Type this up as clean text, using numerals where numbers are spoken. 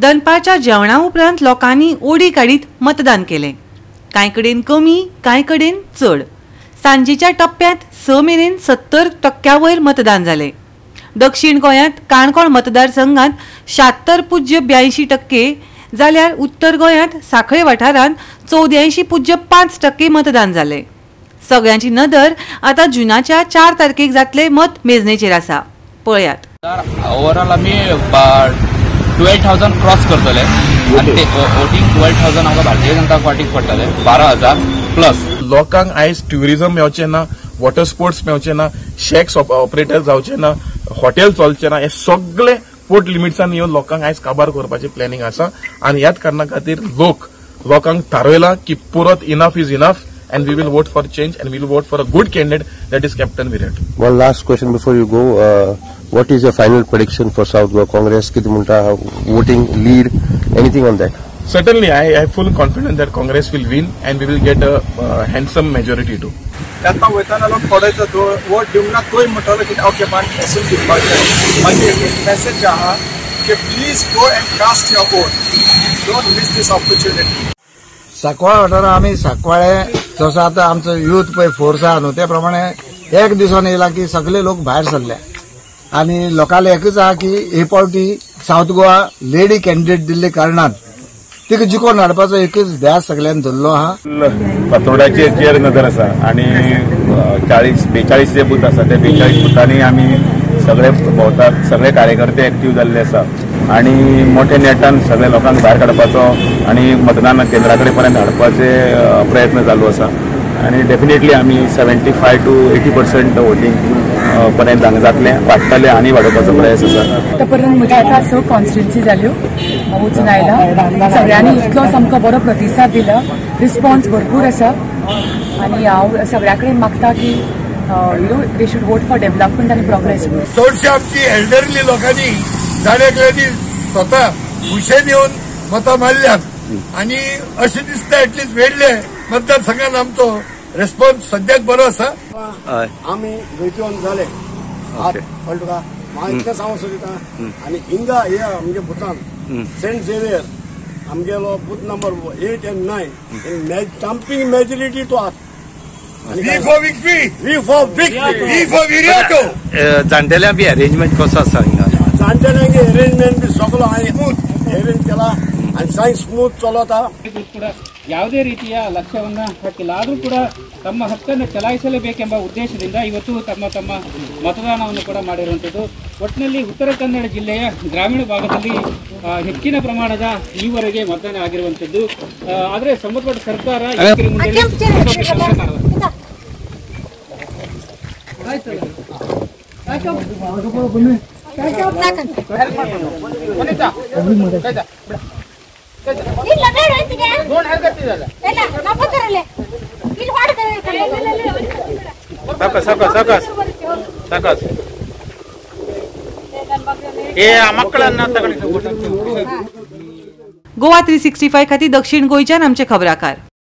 दनपारच्या जेवणा उपरांत लोकांनी ओडी काडीत मतदान केलें. कांय कडेन कमी, कांय कडेन चड. सांजेच्या टप्प्यात 6 मेरेन 70% वयर मतदान जालें. दक्षिण गोंयांत काणकोण मतदारसंघात 76.82% जाल्यार उत्तर गोंयांत सांखळे वाठारांत 84.5% मतदान जालें. सगळ्यांची नदर आता जुनाच्या 4 तारखेक जातले मत मेजणेचेर आसा. पळयात. ओवरऑल आमी 12,000 क्रॉस करतले आणि ते वोटिंग 12,000 आमकां भारतीय जनता पार्टीक पडटले 12,000 प्लस. लोकांक आयज ट्युरिझम मेवचें ना, वॉटर स्पोर्ट्स मेवचें ना, शॅक्स ऑपरेटर जावचे ना, हॉटेल चलचे ना. हे सगळे पोर्ट लिमिट्सान येवन लोकांक आयज काबार करपाचें प्लॅनिंग आसा आणि ह्याच कारणा खातीर लोकांक थारयला की परत enough is enough and we will vote for change and we will vote for a good candidate, that is Captain Virat. One last question before you go. What is your final prediction for South Goa Congress? Kiti munta voting lead, anything on that? Certainly, I have full confidence that Congress will win and we will get a handsome majority too. आता वयताना लोक पळयता vote दिवंक ना तोय म्हणटलो की okay मान पसून दिवपाचें. मागीर एक मेसेज आहा की please go and cast your vote. Don't miss this opportunity. Sancoale वाठारांत आमी सांकवाळे जसो आतां आमचो यूथ पळय फोर्स आहा न्हू ते प्रमाणे एक दिसान येयला की सगळे लोक भायर सरले आनी लोकांले एकच आहा की हे पावटी साऊथ गोवा लेडी कॅन्डिडेट दिल्ले कारणान तिका जिखोवन हाडपाचो एकच ध्यास सगळ्यांनी धरलो आहा. फातोर्डाचेर नदर आसा आनी 42 जे बूथ आसा ते 42 बुथांनी आमी सगळे भोंवतात. सगळे कार्यकर्ते एक्टीव जाल्ले आसा आणि मोठ्या नेटान सगळ्या लोकांक भायर काडपाचो आणि मतदान केंद्रा कडेन पर्यंत हाडपाचे प्रयत्न चालू आसा आणि डेफिनेटली आमी 75 to 80% वोटिंग पर्यंत हांगा जातले वाडटले आनी वाडोवपाचो प्रयास आसा. आतां पर्यंत म्हज्या आतां 6 कॉन्स्टिट्युन्सी जाल्यो वचून आयला. सगळ्यांनी इतलो सामको बरो प्रतिसाद दिला. रिस्पॉन्स भरपूर आसा आनी हांव सगळ्या कडेन मागता की they should vote for development आनी प्रोग्रेस. चडशी आमची एल्डरली लोकांनी जाणेकल्यांनी स्वता हुशेन येवन मतां मारल्यात आणि अशें दिसता एटलीस्ट वेडले मतदारसंघात आमचो रेस्पॉन्स सद्याक बरो आसा. आमी गोंयच्यान जाले कळ्ळें तुका. हांव इतलें सांगूंक सोदिता आनी हिंगा हे आमगे बुथान सेंट झेवियर आमगेलो booth number 8 and 9 stumping majority तो आसा. जाणटेल्या बी अरेंजमेंट कसो आसा हिंगा? जाणटेल्यांगे अरेंजमेंट बी सगळो हांवें अरेंज केला आनी सायन्स स्मूथ चलता. ಯಾವುದೇ ರೀತಿಯ ಲಕ್ಷ್ಯವನ್ನ ಹಾಕಿಲ್ಲ. ಆದರೂ ಕೂಡ ತಮ್ಮ ಹಕ್ಕನ್ನು ಚಲಾಯಿಸಲೇಬೇಕೆಂಬ ಉದ್ದೇಶದಿಂದ ಇವತ್ತು ತಮ್ಮ ಮತದಾನವನ್ನು ಕೂಡ ಮಾಡಿರುವಂಥದ್ದು. ಒಟ್ಟಿನಲ್ಲಿ ಉತ್ತರ ಕನ್ನಡ ಜಿಲ್ಲೆಯ ಗ್ರಾಮೀಣ ಭಾಗದಲ್ಲಿ ಹೆಚ್ಚಿನ ಪ್ರಮಾಣದ ಈವರೆಗೆ ಮತದಾನ ಆಗಿರುವಂಥದ್ದು. ಆದರೆ ಸಂಬಂಧಪಟ್ಟ ಸರ್ಕಾರ गोवा 365 खातीर दक्षिण गोंयच्यान आमचे खबराकार.